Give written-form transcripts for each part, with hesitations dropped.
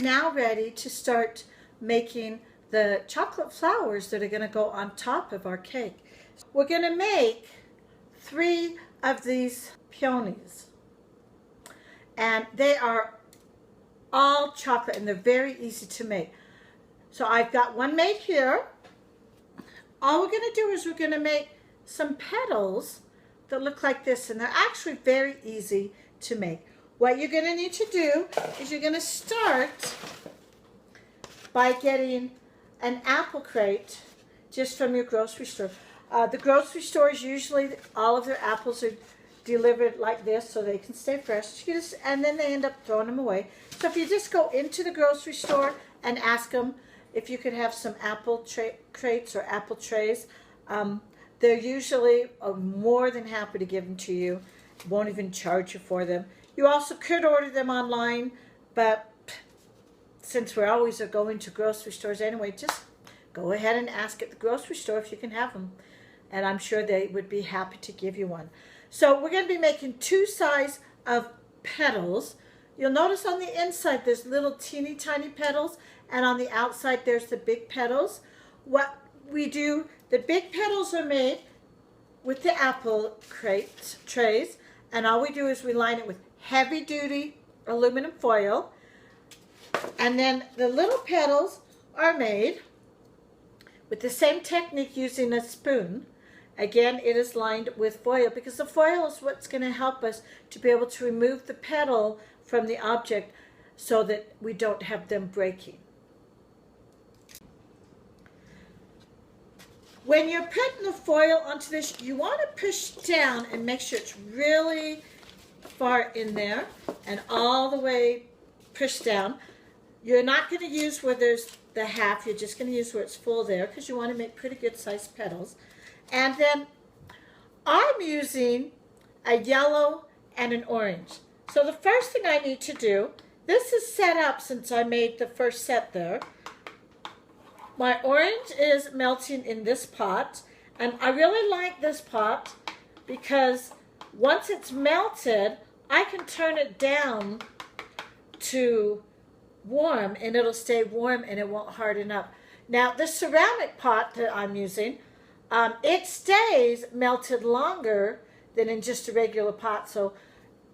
now ready to start making the chocolate flowers that are going to go on top of our cake. We're going to make 3 of these peonies, and they are all chocolate and they're very easy to make. So I've got one made here. All we're going to do is we're going to make some petals that look like this, and they're actually very easy to make. What you're going to need to do is you're going to start by getting an apple crate just from your grocery store. The grocery stores, usually all of their apples are delivered like this so they can stay fresh. And then they end up throwing them away. So if you just go into the grocery store and ask them if you could have some apple crates or apple trays, they're usually more than happy to give them to you. Won't even charge you for them. You also could order them online, but since we always are going to grocery stores anyway, just go ahead and ask at the grocery store if you can have them. And I'm sure they would be happy to give you one. So we're going to be making 2 size of petals. You'll notice on the inside there's little teeny tiny petals, and on the outside there's the big petals. What we do, the big petals are made with the apple crate trays, and all we do is we line it with heavy duty aluminum foil, and then the little petals are made with the same technique using a spoon. Again, it is lined with foil because the foil is what's going to help us to be able to remove the petal from the object so that we don't have them breaking. When you're putting the foil onto this, you want to push down and make sure it's really far in there and all the way pushed down. You're not going to use where there's the half, you're just going to use where it's full there because you want to make pretty good sized petals. And then I'm using a yellow and an orange. So the first thing I need to do, this is set up since I made the first set there. My orange is melting in this pot, and I really like this pot because once it's melted, I can turn it down to warm and it'll stay warm and it won't harden up. Now this ceramic pot that I'm using, it stays melted longer than in just a regular pot. So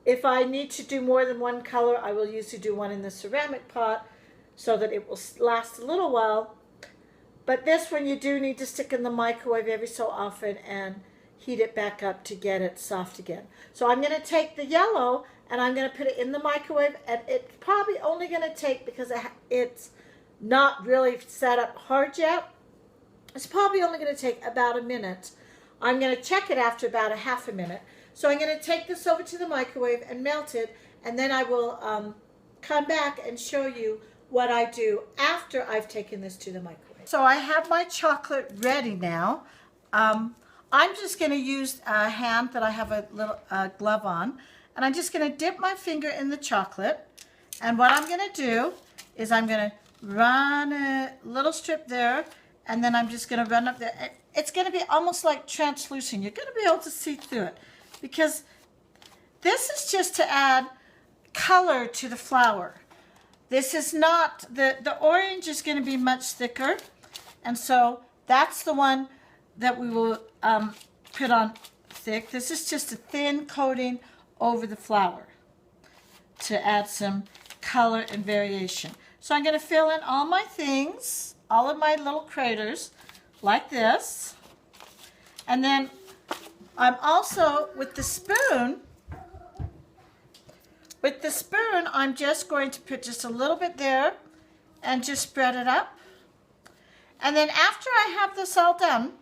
if I need to do more than one color, I will usually do one in the ceramic pot so that it will last a little while. But this one you do need to stick in the microwave every so often and heat it back up to get it soft again. So I'm going to take the yellow and I'm going to put it in the microwave, and it's probably only going to take, because it's not really set up hard yet, it's probably only going to take about a minute. I'm going to check it after about a half a minute. So I'm going to take this over to the microwave and melt it, and then I will come back and show you what I do after I've taken this to the microwave. So I have my chocolate ready now. I'm just going to use a hand that I have a little glove on, and I'm just going to dip my finger in the chocolate. And what I'm going to do is I'm going to run a little strip there, and then I'm just going to run up there. It's going to be almost like translucent. You're going to be able to see through it because this is just to add color to the flower. This is not, the orange is going to be much thicker, and so that's the one that we will put on thick. This is just a thin coating over the flower to add some color and variation. So I'm going to fill in all my things, all of my little craters like this. And then I'm also, with the spoon, I'm just going to put just a little bit there and just spread it up. And then after I have this all done,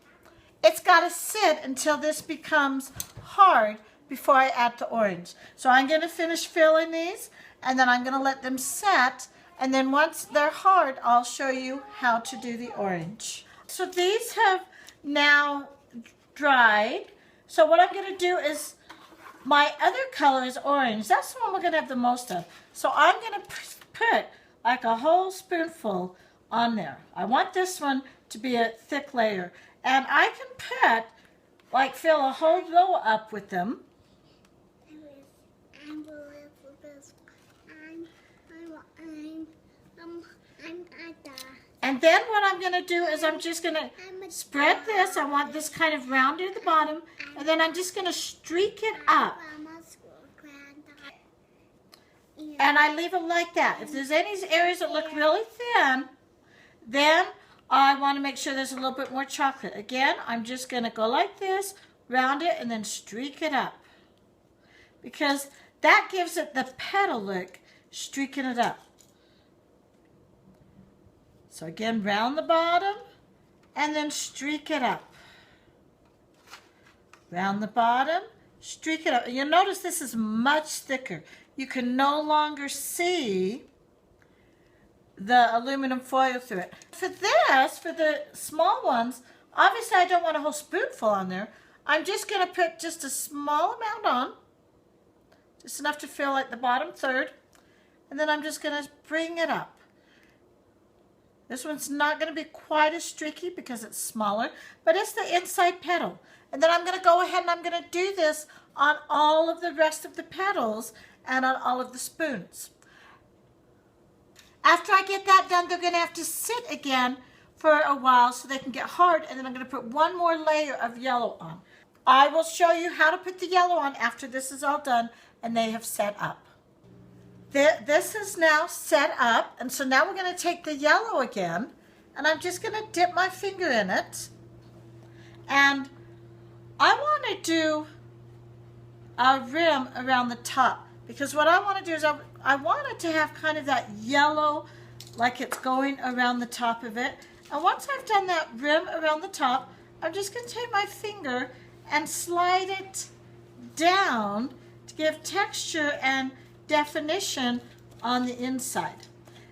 it's got to sit until this becomes hard before I add the orange. So I'm going to finish filling these, and then I'm going to let them set, and then once they're hard, I'll show you how to do the orange. So these have now dried. So what I'm going to do is, my other color is orange. That's the one we're going to have the most of. So I'm going to put like a whole spoonful on there. I want this one to be a thick layer. And I can put, fill a whole row up with them. And then what I'm going to do is I'm just going to spread this. I want this kind of rounded at the bottom. And then I'm just going to streak it up. And I leave it like that. If there's any areas that look really thin, then I want to make sure there's a little bit more chocolate. Again, I'm just going to go like this, round it, and then streak it up. Because that gives it the petal look, streaking it up. So again, round the bottom, and then streak it up. Round the bottom, streak it up. And you'll notice this is much thicker. You can no longer see the aluminum foil through it. For this, for the small ones, obviously I don't want a whole spoonful on there. I'm just going to put just a small amount on, just enough to fill like the bottom third, and then I'm just going to bring it up. This one's not going to be quite as streaky because it's smaller, but it's the inside petal. And then I'm going to go ahead and I'm going to do this on all of the rest of the petals and on all of the spoons. After I get that done, they're going to have to sit again for a while so they can get hard, and then I'm going to put one more layer of yellow on. I will show you how to put the yellow on after this is all done and they have set up. This is now set up, and so now we're going to take the yellow again, and I'm just going to dip my finger in it, and I want to do a rim around the top, because what I want to do is I want it to have kind of that yellow, like it's going around the top of it. And once I've done that rim around the top, I'm just going to take my finger and slide it down to give texture and definition on the inside.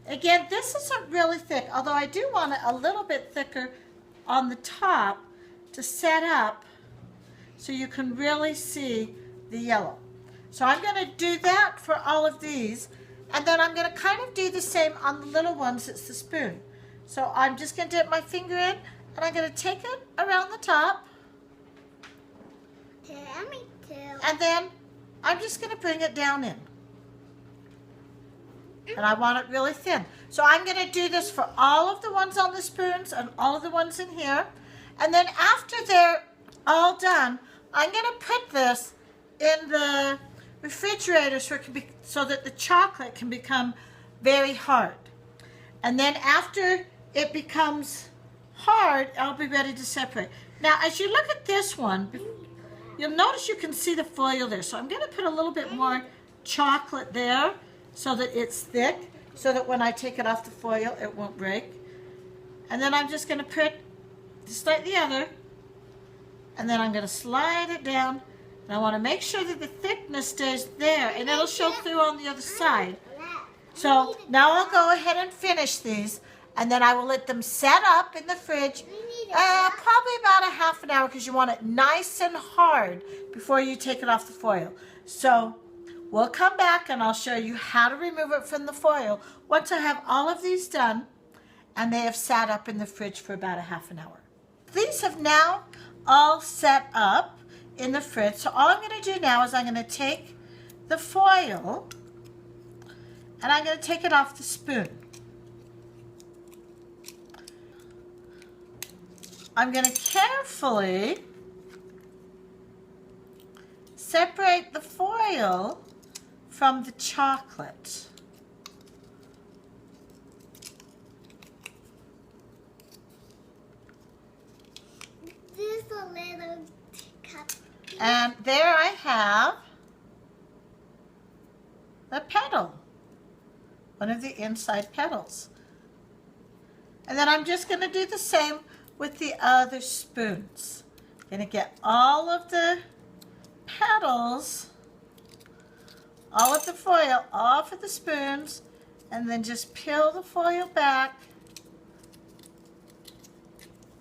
Again, this isn't really thick, although I do want it a little bit thicker on the top to set up so you can really see the yellow. So I'm going to do that for all of these, and then I'm going to kind of do the same on the little ones. It's the spoon. So I'm just going to dip my finger in, and I'm going to take it around the top. And then I'm just going to bring it down in. And I want it really thin. So I'm going to do this for all of the ones on the spoons and all of the ones in here. And then after they're all done, I'm going to put this in the refrigerator so that the chocolate can become very hard. And then after it becomes hard, I'll be ready to separate. Now, as you look at this one, you'll notice you can see the foil there. So I'm going to put a little bit more chocolate there so that it's thick, so that when I take it off the foil, it won't break. And then I'm just going to put just like the other, and then I'm going to slide it down. And I want to make sure that the thickness stays there, and it'll show through on the other side. So now I'll go ahead and finish these, and then I will let them set up in the fridge probably about a half an hour, because you want it nice and hard before you take it off the foil. So we'll come back and I'll show you how to remove it from the foil once I have all of these done and they have sat up in the fridge for about a half an hour. These have now all set up in the fridge. So all I'm going to do now is I'm going to take the foil and I'm going to take it off the spoon. I'm going to carefully separate the foil from the chocolate. This is a little cup. And there I have the petal, one of the inside petals. And then I'm just going to do the same with the other spoons. Going to get all of the petals, all of the foil off of the spoons, and then just peel the foil back.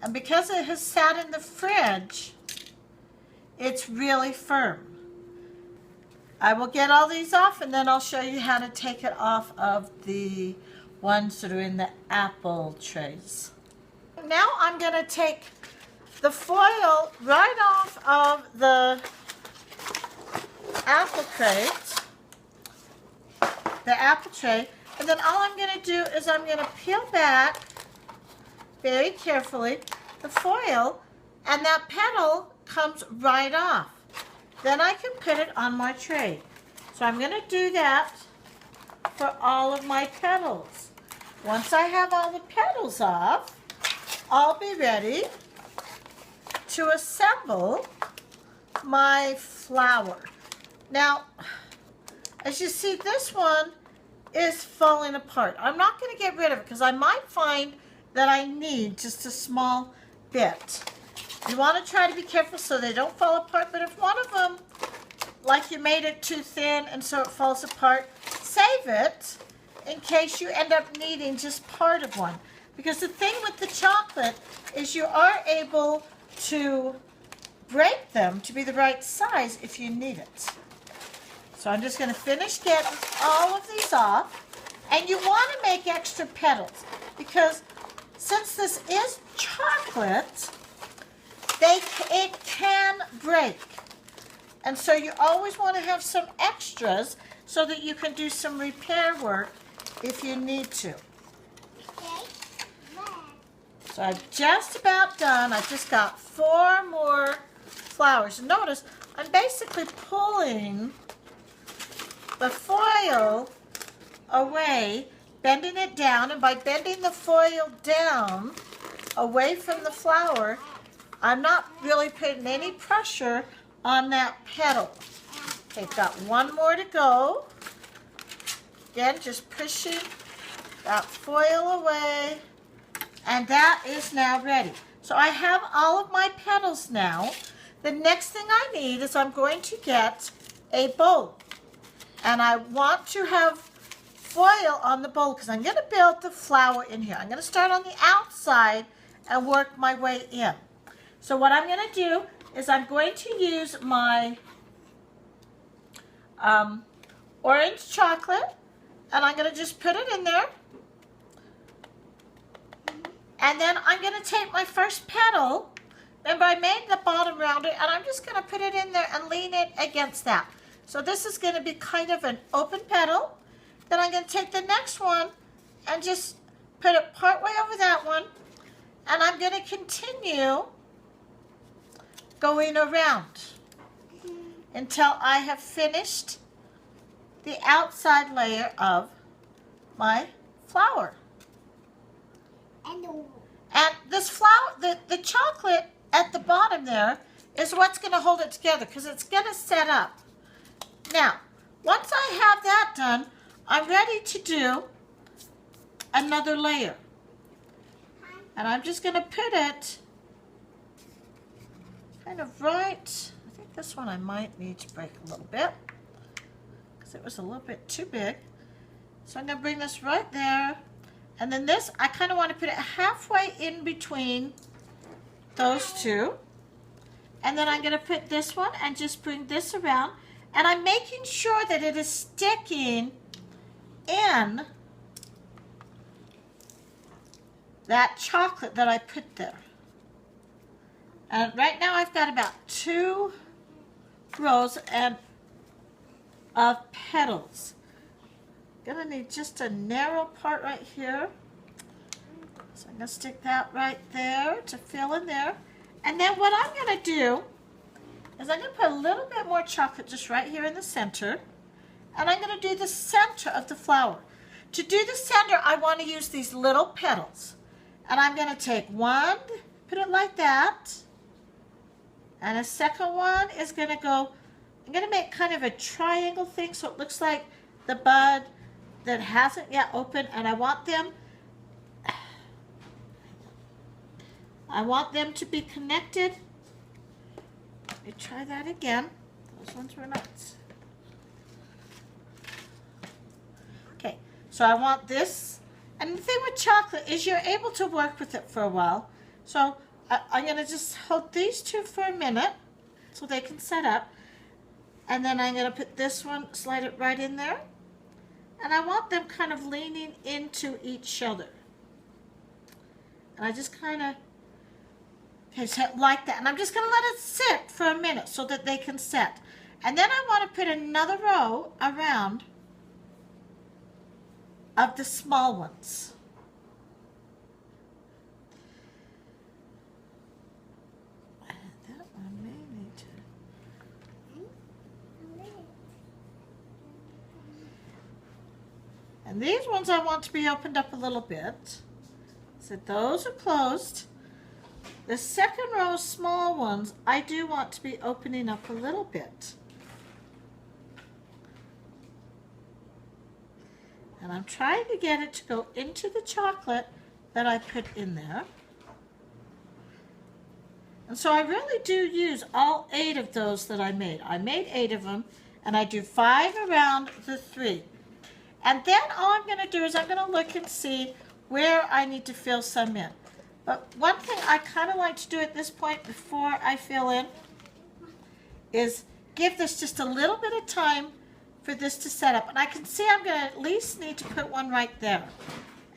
And because it has sat in the fridge, it's really firm. I will get all these off, and then I'll show you how to take it off of the ones that are in the apple trays. Now I'm going to take the foil right off of the apple crate, the apple tray, And then all I'm going to do is I'm going to peel back very carefully the foil, and that petal comes right off. Then I can put it on my tray. So I'm going to do that for all of my petals. Once I have all the petals off, I'll be ready to assemble my flower. Now, as you see, this one is falling apart. I'm not going to get rid of it because I might find that I need just a small bit. You want to try to be careful so they don't fall apart, but if one of them, like you made it too thin and so it falls apart, save it in case you end up needing just part of one. Because the thing with the chocolate is you are able to break them to be the right size if you need it. So I'm just going to finish getting all of these off. And you want to make extra petals because since this is chocolate, it can break. And so you always want to have some extras so that you can do some repair work if you need to. So I'm just about done. I've just got 4 more flowers. Notice I'm basically pulling the foil away, bending it down, and by bending the foil down away from the flower, I'm not really putting any pressure on that petal. Okay, got 1 more to go. Again, just pushing that foil away, and that is now ready. So I have all of my petals now. The next thing I need is I'm going to get a bowl. And I want to have foil on the bowl because I'm going to build the flower in here. I'm going to start on the outside and work my way in. So what I'm going to do is I'm going to use my orange chocolate, and I'm going to just put it in there. And then I'm going to take my first petal. Remember, I made the bottom rounder, and I'm just going to put it in there and lean it against that. So this is going to be kind of an open petal. Then I'm going to take the next one and just put it partway over that one. And I'm going to continue going around until I have finished the outside layer of my flower. And this flower, the chocolate at the bottom there is what's going to hold it together because it's going to set up. Now, once I have that done, I'm ready to do another layer. And I'm just going to put it kind of right. I think this one I might need to break a little bit because it was a little bit too big. So I'm going to bring this right there. And then this, I kind of want to put it halfway in between those two. And then I'm going to put this one and just bring this around. And I'm making sure that it is sticking in that chocolate that I put there. And right now I've got about 2 rows of petals. Gonna need just a narrow part right here. So I'm gonna stick that right there to fill in there. And then what I'm gonna do is I'm gonna put a little bit more chocolate just right here in the center. And I'm gonna do the center of the flower. To do the center, I wanna use these little petals. And I'm gonna take one, put it like that. And a second one is gonna go, I'm gonna make kind of a triangle thing so it looks like the bud that hasn't yet opened, and I want them to be connected. Let me try that again. Those ones were not. Okay, so I want this, and the thing with chocolate is you're able to work with it for a while. So I'm going to just hold these 2 for a minute so they can set up, and then I'm going to put this one, slide it right in there. And I want them kind of leaning into each other. And I just kind of, like that. And I'm just going to let it sit for a minute so that they can set. And then I want to put another row around of the small ones. And that one may need to. And these ones I want to be opened up a little bit. So those are closed. The second row of small ones, I do want to be opening up a little bit. And I'm trying to get it to go into the chocolate that I put in there. And so I really do use all 8 of those that I made. I made 8 of them, and I do 5 around the 3. And then all I'm going to do is I'm going to look and see where I need to fill some in. But one thing I kind of like to do at this point before I fill in is give this just a little bit of time for this to set up. And I can see I'm going to at least need to put one right there.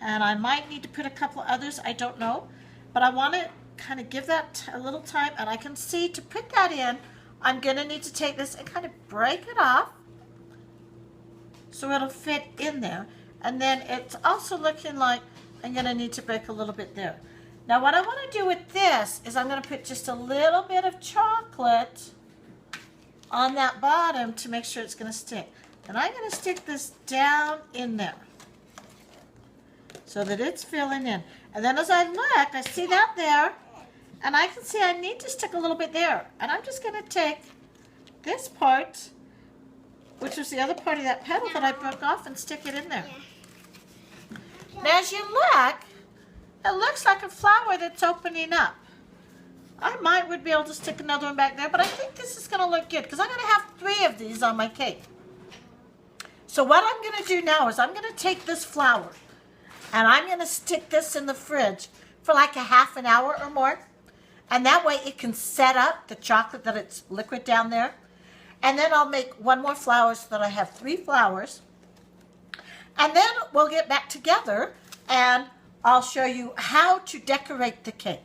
And I might need to put a couple of others, I don't know. But I want to kind of give that a little time. And I can see to put that in, I'm going to need to take this and kind of break it off so it'll fit in there. And then it's also looking like I'm going to need to break a little bit there. Now what I want to do with this is I'm going to put just a little bit of chocolate on that bottom to make sure it's going to stick. And I'm going to stick this down in there so that it's filling in. And then as I look, I see that there, and I can see I need to stick a little bit there. And I'm just going to take this part, which was the other part of that petal that I broke off, and stick it in there. Now as you look, it looks like a flower that's opening up. I would be able to stick another one back there, but I think this is going to look good because I'm going to have 3 of these on my cake. So what I'm going to do now is I'm going to take this flower and I'm going to stick this in the fridge for like a half an hour or more. And that way it can set up the chocolate that it's liquid down there. And then I'll make one more flower so that I have 3 flowers. And then we'll get back together and I'll show you how to decorate the cake.